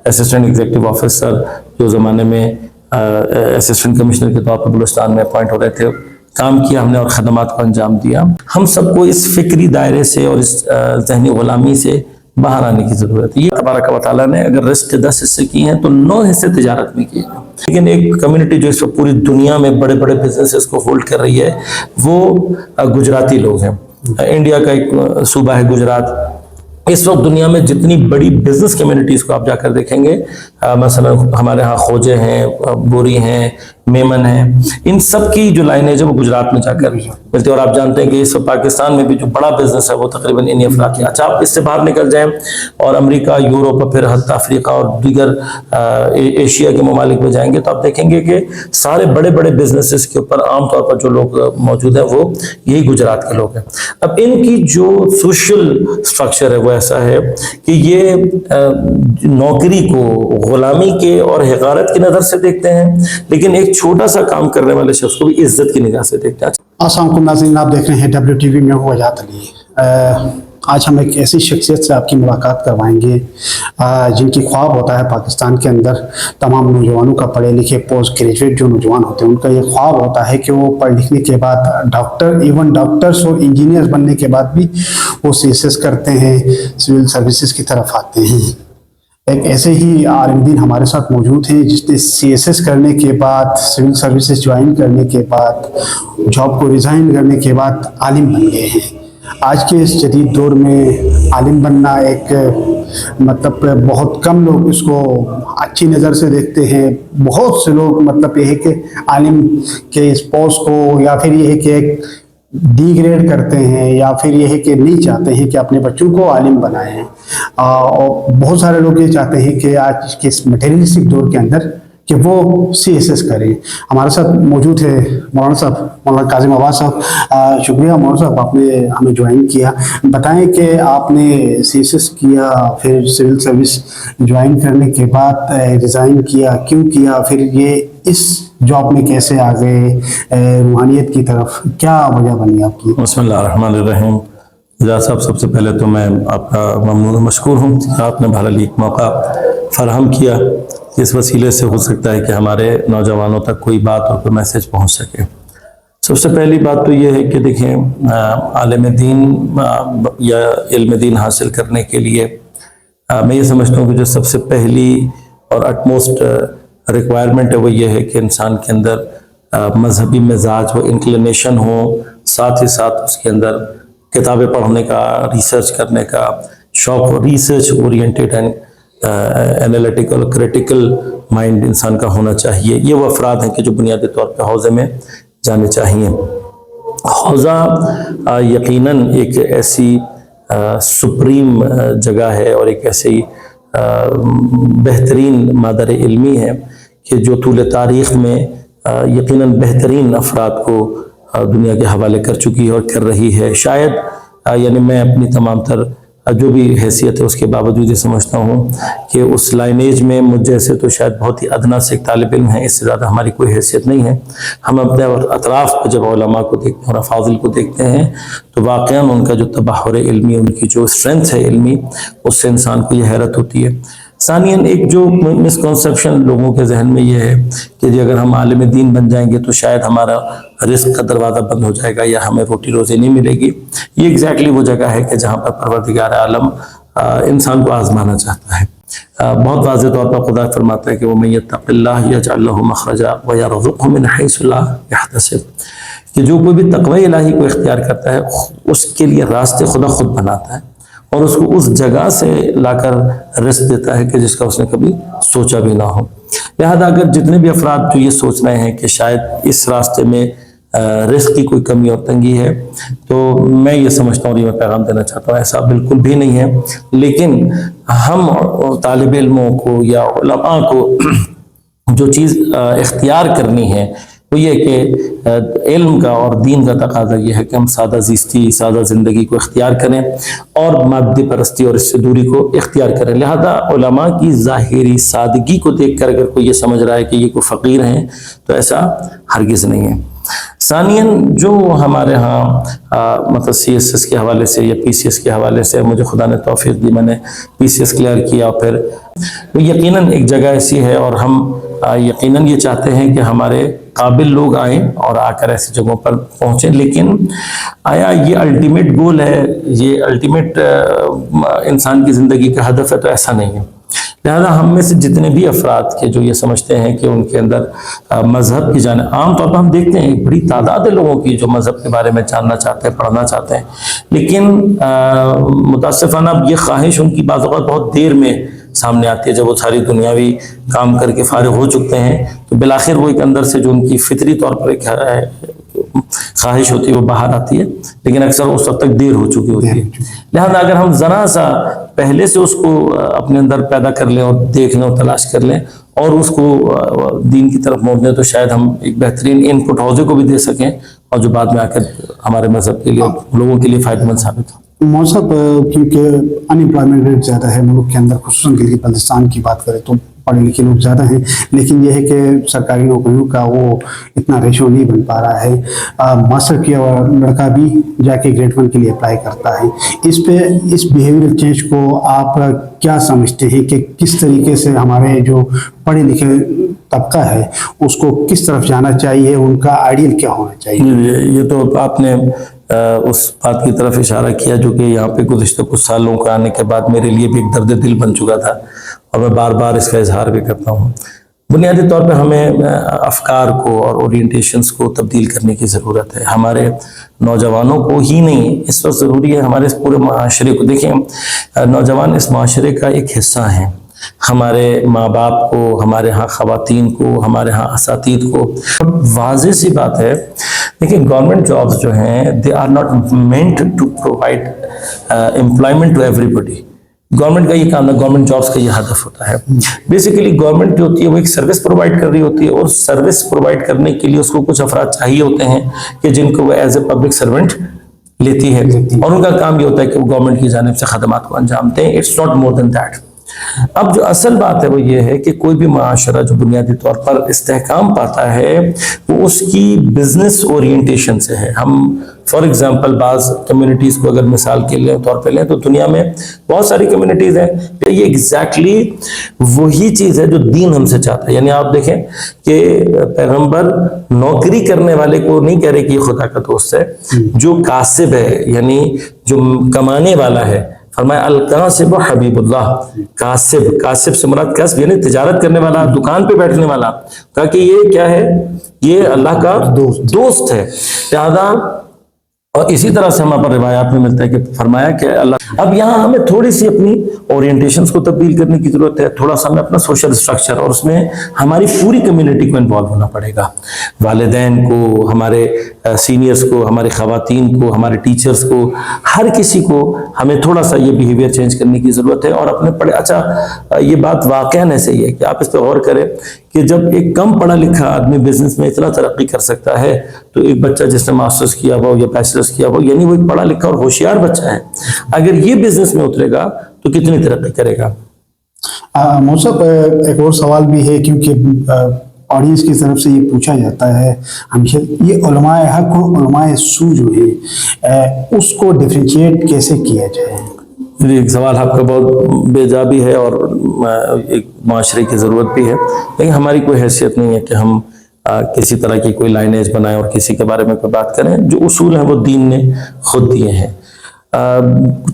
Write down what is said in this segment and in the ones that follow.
Assistant executive officer جو زمانے میں اسسٹنٹ کمشنر کے طور پر بلوچستان میں اپوائنٹ ہو رہے تھے، کام کیا ہم نے اور خدمات کو انجام دیا. ہم سب کو اس فکری دائرے سے اور اس ذہنی غلامی سے باہر آنے کی ضرورت ہے. یہ تبارک و تعالیٰ نے اگر رزق کے 10 حصے کیے ہیں تو 9 حصے تجارت میں کیے ہیں. لیکن ایک کمیونٹی جو اس وقت پوری دنیا میں بڑے بڑے بزنسز کو ہولڈ کر رہی ہے وہ گجراتی لوگ ہیں. انڈیا کا ایک صوبہ ہے گجرات. اس وقت دنیا میں جتنی بڑی بزنس کمیونٹیز کو آپ جا کر دیکھیں گے، مثلا ہمارے ہاں خوجے ہیں، بوری ہیں، میمن ہیں، ان سب کی جو لائنیج ہے وہ گجرات میں جا کر ملتی ہے. اور آپ جانتے ہیں کہ اس وقت پاکستان میں بھی جو بڑا بزنس ہے وہ تقریباً انہی افراد کی. اچھا، آپ اس سے باہر نکل جائیں اور امریکہ، یوروپ، پھر حتی افریقہ اور دیگر ایشیا کے ممالک میں جائیں گے تو آپ دیکھیں گے کہ سارے بڑے بڑے بزنسز کے اوپر عام طور پر جو لوگ موجود ہیں وہ یہی گجرات کے لوگ ہیں. اب ان کی جو سوشل سٹرکچر ہے وہ ایسا ہے کہ یہ نوکری کو غلامی کے اور حقارت کی نظر سے دیکھتے ہیں، لیکن ایک چھوٹا سا کام کرنے والے شخص کو بھی عزت کی نگاہ سے دیکھتے ہیں. السلام علیکم ناظرین، آپ دیکھ رہے ہیں WTV میں ہوں وجاہت علی. آج ہم ایک ایسی شخصیت سے آپ کی ملاقات کروائیں گے جن کی خواب ہوتا ہے پاکستان کے اندر تمام نوجوانوں کا، پڑھے لکھے پوسٹ گریجویٹ جو نوجوان ہوتے ہیں ان کا یہ خواب ہوتا ہے کہ وہ پڑھ لکھنے کے بعد ڈاکٹر، ایون ڈاکٹرز اور انجینئرز بننے کے بعد بھی وہ CSS کرتے ہیں، سول سروسز کی طرف آتے ہیں. ایک ایسے ہی عالم دین ہمارے ساتھ موجود ہیں جس نے CSS کرنے کے بعد، سول سروسز جوائن کرنے کے بعد، جاب کو ریزائن کرنے کے بعد عالم بن گئے ہیں. آج کے اس جدید دور میں عالم بننا ایک مطلب بہت کم لوگ اس کو اچھی نظر سے دیکھتے ہیں. بہت سے لوگ مطلب یہ ہے کہ عالم کے اس پوسٹ کو یا پھر یہ ہے کہ ایک ڈی گریڈ کرتے ہیں یا پھر یہ ہے کہ نہیں چاہتے ہیں کہ اپنے بچوں کو عالم بنائیں. اور بہت سارے لوگ یہ چاہتے ہیں کہ آج کے اس مٹیریلسٹک دور کے اندر کہ وہ CSS کریں. ہمارے ساتھ موجود ہے مولانا صاحب، مولانا کاظم عباس صاحب. شکریہ مولانا صاحب، آپ نے ہمیں جوائن کیا. بتائیں کہ آپ نے CSS کیا، پھر سول سروس جوائن کرنے کے بعد ریزائن کیا، کیوں کیا، پھر یہ اس جاب میں کیسے آ گئے، روحانیت کی طرف کیا وجہ بنی آپ کی؟ بسم اللہ الرحمن الرحیم. جا صاحب، سب سے پہلے تو میں آپ کا ممنون و مشکور ہوں کہ آپ نے بہرحال ایک موقع فراہم کیا. اس وسیلے سے ہو سکتا ہے کہ ہمارے نوجوانوں تک کوئی بات اور کوئی میسج پہنچ سکے. سب سے پہلی بات تو یہ ہے کہ دیکھیں، عالم دین یا علم دین حاصل کرنے کے لیے میں یہ سمجھتا ہوں کہ جو سب سے پہلی اور اٹموسٹ ریکوائرمنٹ ہے وہ یہ ہے کہ انسان کے اندر مذہبی مزاج و انکلینیشن ہو، ساتھ ہی ساتھ اس کے اندر کتابیں پڑھنے کا، ریسرچ کرنے کا شوق ہو. Research oriented and analytical critical mind انسان کا ہونا چاہیے. یہ وہ افراد ہیں کہ جو بنیادی طور پہ حوزے میں جانے چاہیے. حوزہ یقیناً ایک ایسی سپریم جگہ ہے اور ایک ایسی بہترین مادر علمی ہے کہ جو طول تاریخ میں یقیناً بہترین افراد کو دنیا کے حوالے کر چکی ہے اور کر رہی ہے. شاید یعنی میں اپنی تمام تر جو بھی حیثیت ہے اس کے باوجود یہ سمجھتا ہوں کہ اس لائنیج میں مجھ جیسے تو شاید بہت ہی ادنا سے ایک طالب علم ہے، اس سے زیادہ ہماری کوئی حیثیت نہیں ہے. ہم اپنے اطراف پہ جب علماء کو دیکھتے ہیں اور افاضل کو دیکھتے ہیں تو واقعاً ان کا جو تبحر علمی، ان کی جو اسٹرینتھ ہے علمی، اس سے انسان کو یہ حیرت ہوتی ہے. ثانیاً ایک جو مسکنسیپشن لوگوں کے ذہن میں یہ ہے کہ اگر ہم عالم دین بن جائیں گے تو شاید ہمارا رزق کا دروازہ بند ہو جائے گا یا ہمیں روٹی روزی نہیں ملے گی. یہ ایگزیکٹلی وہ جگہ ہے کہ جہاں پر پروردگار عالم انسان کو آزمانا چاہتا ہے. بہت واضح طور پر خدا فرماتا ہے کہ وَمَن يَتَّقِ اللَّهَ يَجْعَلْ لَهُ مَخْرَجًا وَيَرْزُقْهُ مِنْ حَيْثُ لَا يَحْتَسِبُ. کہ جو کوئی بھی تقوی الہی کو اختیار کرتا ہے اس کے لیے راستے خدا خود بناتا ہے اور اس کو اس جگہ سے لا کر رزق دیتا ہے کہ جس کا اس نے کبھی سوچا بھی نہ ہو. لہذا اگر جتنے بھی افراد جو یہ سوچ رہے ہیں کہ شاید اس راستے میں رزق کی کوئی کمی اور تنگی ہے تو میں یہ سمجھتا ہوں اور یہ میں پیغام دینا چاہتا ہوں ایسا بالکل بھی نہیں ہے. لیکن ہم طالب علموں کو یا علماء کو جو چیز اختیار کرنی ہے وہ یہ کہ علم کا اور دین کا تقاضا یہ ہے کہ ہم سادہ زیستی، سادہ زندگی کو اختیار کریں اور مادی پرستی اور اس سے دوری کو اختیار کریں. لہذا علماء کی ظاہری سادگی کو دیکھ کر اگر کوئی یہ سمجھ رہا ہے کہ یہ کوئی فقیر ہیں تو ایسا ہرگز نہیں ہے. ثانیاً جو ہمارے ہاں مطلب CSS کے حوالے سے یا PCS کے حوالے سے مجھے خدا نے توفیق دی، میں نے PCS کلیئر کیا، پھر یقیناً ایک جگہ ایسی ہے اور ہم یقیناً یہ چاہتے ہیں کہ ہمارے قابل لوگ آئیں اور آ کر ایسی جگہوں پر پہنچیں، لیکن آیا یہ الٹیمیٹ گول ہے، یہ الٹیمیٹ انسان کی زندگی کا ہدف ہے؟ تو ایسا نہیں ہے۔ لہذا ہم میں سے جتنے بھی افراد کے جو یہ سمجھتے ہیں کہ ان کے اندر مذہب کی جانب، عام طور پر ہم دیکھتے ہیں ایک بڑی تعداد ہے لوگوں کی جو مذہب کے بارے میں جاننا چاہتے ہیں، پڑھنا چاہتے ہیں، لیکن متاسفانہ اب یہ خواہش ان کی بعض اوقات بہت دیر میں سامنے آتی ہے، جب وہ ساری دنیاوی کام کر کے فارغ ہو چکتے ہیں تو بالآخر وہ ایک اندر سے جو ان کی فطری طور پر ایک خواہش ہوتی ہے وہ باہر آتی ہے، لیکن اکثر اس وقت تک دیر ہو چکی ہوتی ہے۔ لہذا اگر ہم ذرا سا پہلے سے اس کو اپنے اندر پیدا کر لیں اور دیکھ لیں اور تلاش کر لیں اور اس کو دین کی طرف موڑ دیں تو شاید ہم ایک بہترین ان پٹ حوضے کو بھی دے سکیں اور جو بعد میں آ کر ہمارے مذہب کے لیے لوگوں کے لیے فائدہ مند ثابت ہو۔ مذہب کیونکہ ان امپلائمنٹ ریٹ زیادہ ہے ملک کے اندر، خصوصاً گلگت بلتستان کی بات کریں تو پڑھے لکھے لوگ زیادہ ہیں، لیکن یہ ہے کہ سرکاری نوکریوں کا وہ اتنا ریشو نہیں بن پا رہا ہے۔ ماسٹر کیا ہوا لڑکا بھی جا کے گریڈ 1 کے لیے اپلائی کرتا ہے۔ اس پہ اس بیہیویئر چینج کو آپ کیا سمجھتے ہیں کہ کس طریقے سے ہمارے جو پڑھے لکھے طبقہ ہے اس کو کس طرف جانا چاہیے، ان کا آئیڈیل کیا ہونا چاہیے؟ یہ تو آپ نے اس بات کی طرف اشارہ کیا جو کہ یہاں پہ گزشتہ کچھ سالوں کا آنے کے بعد میرے لیے بھی ایک درد دل بن چکا تھا اور میں بار بار اس کا اظہار بھی کرتا ہوں۔ بنیادی طور پہ ہمیں افکار کو اور اورینٹیشنز کو تبدیل کرنے کی ضرورت ہے۔ ہمارے نوجوانوں کو ہی نہیں، اس وقت ضروری ہے ہمارے اس پورے معاشرے کو۔ دیکھیں، نوجوان اس معاشرے کا ایک حصہ ہیں، ہمارے ماں باپ کو، ہمارے ہاں خواتین کو، ہمارے ہاں اساتید کو۔ واضح سی بات ہے، دیکھیں گورنمنٹ جابز جو ہیں they are not meant to provide employment to everybody۔ Government کا یہ کام ہے، گورنمنٹ جابز کا یہ ہدف ہوتا ہے۔ بیسیکلی گورنمنٹ جو ہوتی ہے وہ ایک سروس پرووائڈ کر رہی ہوتی ہے اور سروس پرووائڈ کرنے کے لیے اس کو کچھ افراد چاہیے ہوتے ہیں کہ جن کو وہ ایز اے پبلک سرونٹ لیتی ہے اور ان کا کام یہ ہوتا ہے کہ وہ گورنمنٹ کی جانب سے خدمات کو انجام دیں۔ It's not more than that. اب جو اصل بات ہے وہ یہ ہے کہ کوئی بھی معاشرہ جو بنیادی طور پر استحکام پاتا ہے وہ اس کی بزنس اورینٹیشن سے ہے۔ ہم فار ایگزامپل بعض کمیونٹیز کو اگر مثال کے طور پہ لیں تو دنیا میں بہت ساری کمیونٹیز ہیں، یہ ایگزیکٹلی وہی چیز ہے جو دین ہم سے چاہتا ہے۔ یعنی آپ دیکھیں کہ پیغمبر نوکری کرنے والے کو نہیں کہہ رہے کہ یہ خدا کا دوست ہے، جو کاسب ہے یعنی جو کمانے والا ہے، فرمایا القاسب حبیب اللہ۔ کاسب سے مراد کسب یعنی تجارت کرنے والا، دکان پہ بیٹھنے والا، کہا کہ یہ کیا ہے؟ یہ اللہ کا دوست ہے۔ لہذا اور اسی طرح سے ہمارے پر روایات میں ملتا ہے کہ فرمایا کہ اللہ، اب یہاں ہمیں تھوڑی سی اپنی اورینٹیشنز کو تبدیل کرنے کی ضرورت ہے، تھوڑا سا ہمیں اپنا سوشل سٹرکچر اور اس میں ہماری پوری کمیونٹی کو انوالو ہونا پڑے گا، والدین کو، ہمارے سینئرز کو، ہماری خواتین کو، ہمارے ٹیچرز کو، ہر کسی کو ہمیں تھوڑا سا یہ بیہیویئر چینج کرنے کی ضرورت ہے اور اپنے پڑھے۔ اچھا یہ بات واقعاً ایسے ہی ہے کہ آپ اس پہ غور کریں کہ جب ایک کم پڑھا لکھا آدمی بزنس میں اتنا ترقی کر سکتا ہے تو ایک بچہ جس نے ماسٹرز کیا ہوا یا بیچلرز کیا ہوا، یعنی وہ ایک پڑھا لکھا اور ہوشیار بچہ ہے، اگر یہ بزنس میں اترے گا تو کتنی ترقی کرے گا۔ موصف ایک اور سوال بھی ہے کیونکہ آڈینس کی طرف سے یہ پوچھا جاتا ہے ہمیشہ، یہ علماء حق اور علماء سو جو ہے اس کو ڈیفرینشیٹ کیسے کیا جائے؟ ایک سوال آپ کا بہت بے جا بھی ہے اور ایک معاشرے کی ضرورت بھی ہے، لیکن ہماری کوئی حیثیت نہیں ہے کہ ہم کسی طرح کی کوئی لائنیج بنائیں اور کسی کے بارے میں کوئی بات کریں۔ جو اصول ہیں وہ دین نے خود دیے ہیں۔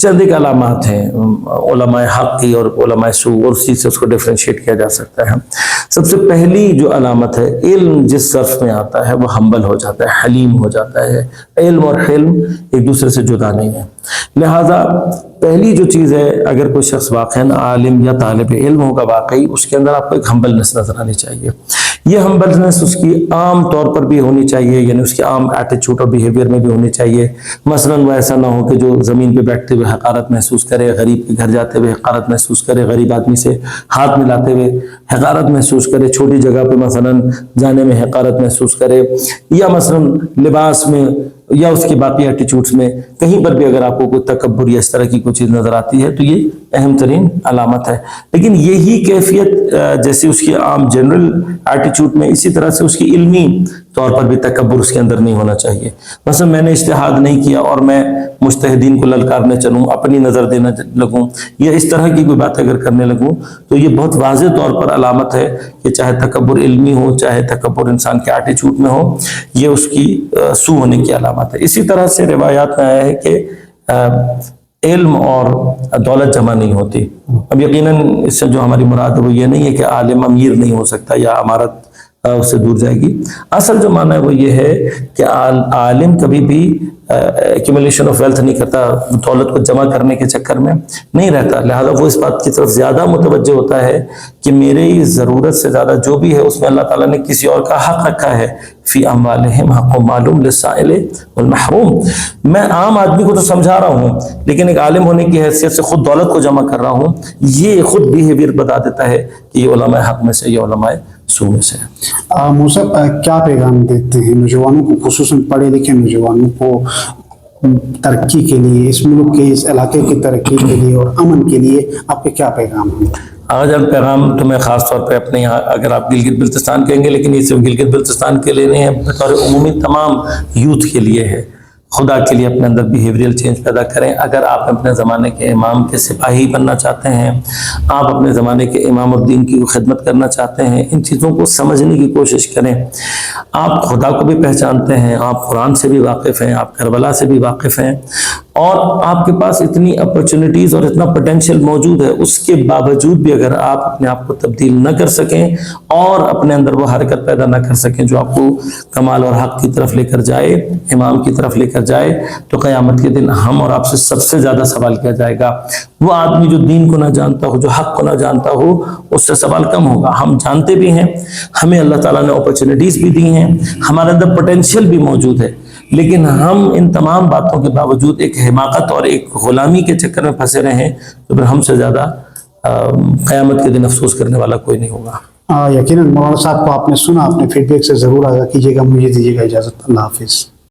چند ایک علامات ہیں علماء حق کی اور علماء سو، اور اس چیز سے اس کو ڈیفرینشیٹ کیا جا سکتا ہے۔ سب سے پہلی جو علامت ہے، علم جس صرف میں آتا ہے وہ ہمبل ہو جاتا ہے، حلیم ہو جاتا ہے۔ علم اور حلم ایک دوسرے سے جدا نہیں ہے، لہذا پہلی جو چیز ہے، اگر کوئی شخص واقعاً عالم یا طالب علم ہوگا واقعی، اس کے اندر آپ کو ایک ہمبلنس نظر آنی چاہیے۔ یہ ہمبلنس اس کی عام طور پر بھی ہونی چاہیے، یعنی اس کے عام ایٹیچیوڈ اور بیہیویئر میں بھی ہونی چاہیے۔ مثلاً وہ ایسا نہ ہو کہ جو زمین پہ بیٹھتے ہوئے حقارت محسوس کرے، غریب کے گھر جاتے ہوئے حقارت محسوس کرے، غریب آدمی سے ہاتھ ملاتے ہوئے حقارت محسوس کرے، چھوٹی جگہ پہ مثلاً جانے میں حقارت محسوس کرے، یا مثلاً لباس میں یا اس کے باقی ایٹیچیوڈز میں کہیں پر بھی اگر آپ کو کوئی تکبر یا اس طرح کی کوئی چیز نظر آتی ہے تو یہ اہم ترین علامت ہے۔ لیکن یہی کیفیت جیسے اس کی عام جنرل ایٹیچیوڈ میں، اسی طرح سے اس کی علمی طور پر بھی تکبر اس کے اندر نہیں ہونا چاہیے. مثلا میں نے اجتہاد نہیں کیا اور میں مجتہدین کو للکارنے چلوں، اپنی نظر دینا لگوں یا اس طرح کی کوئی بات اگر کرنے لگوں تو یہ بہت واضح طور پر علامت ہے کہ چاہے تکبر علمی ہو، چاہے تکبر انسان کے ایٹیچیوڈ میں ہو، یہ اس کی سو ہونے کی علامت ہے. اسی طرح سے روایات میں آیا ہے کہ علم اور دولت جمع نہیں ہوتی. اب یقیناً اس سے جو ہماری مراد ہے وہ یہ نہیں ہے کہ عالم امیر نہیں ہو سکتا یا امارت اس سے دور جائے گی. اصل جو معنی ہے وہ یہ ہے کہ عالم کبھی بھی ایکومولیشن آف ویلتھ نہیں کرتا، دولت کو جمع کرنے کے چکر میں نہیں رہتا. لہذا وہ اس بات کی طرف زیادہ متوجہ ہوتا ہے کہ میری ضرورت سے زیادہ جو بھی ہے اس میں اللہ تعالیٰ نے کسی اور کا حق رکھا ہے. فی اموالہم حق معلوم للسائل والمحروم. میں عام آدمی کو تو سمجھا رہا ہوں لیکن ایک عالم ہونے کی حیثیت سے خود دولت کو جمع کر رہا ہوں. یہ خود بیہیویئر بتا دیتا ہے کہ یہ علماء حق میں سے، یہ علماء سو میں سے. موسیٰ کیا پیغام دیتے ہیں نوجوانوں کو، خصوصاً پڑھے لکھے نوجوانوں کو، ترقی کے لیے، اس ملک کے اس علاقے کی ترقی کے لیے اور امن کے لیے آپ کے کیا پیغام ہیں؟ آج پیغام تو میں خاص طور پہ اپنے یہاں، اگر آپ گلگت بلتستان کہیں گے لیکن یہ صرف گلگت بلتستان کے لیے نہیں ہے، بطور عمومی تمام یوتھ کے لیے ہے. خدا کے لیے اپنے اندر بیہیویئرل چینج پیدا کریں. اگر آپ اپنے زمانے کے امام کے سپاہی بننا چاہتے ہیں، آپ اپنے زمانے کے امام الدین کی خدمت کرنا چاہتے ہیں، ان چیزوں کو سمجھنے کی کوشش کریں. آپ خدا کو بھی پہچانتے ہیں، آپ قرآن سے بھی واقف ہیں، آپ کربلا سے بھی واقف ہیں، اور آپ کے پاس اتنی اپرچونٹیز اور اتنا پوٹینشیل موجود ہے، اس کے باوجود بھی اگر آپ اپنے آپ کو تبدیل نہ کر سکیں اور اپنے اندر وہ حرکت پیدا نہ کر سکیں جو آپ کو کمال اور حق کی طرف لے کر جائے، امام کی طرف لے کر جائے، تو قیامت کے دن ہم اور آپ سے سب سے زیادہ سوال کیا جائے گا. وہ آدمی جو دین کو نہ جانتا ہو، جو حق کو نہ جانتا ہو، اس سے سوال کم ہوگا. ہم جانتے بھی ہیں، ہمیں اللہ تعالیٰ نے اپرچونٹیز بھی دی ہیں، ہمارے اندر پوٹینشیل بھی موجود ہے، لیکن ہم ان تمام باتوں کے باوجود ایک حماقت اور ایک غلامی کے چکر میں پھنسے رہے تو پھر ہم سے زیادہ قیامت کے دن افسوس کرنے والا کوئی نہیں ہوگا. یقیناً مولانا صاحب کو آپ نے سنا، اپنے فیڈ بیک سے ضرور آگاہ کیجیے گا. مجھے دیجیے گا اجازت. اللہ حافظ.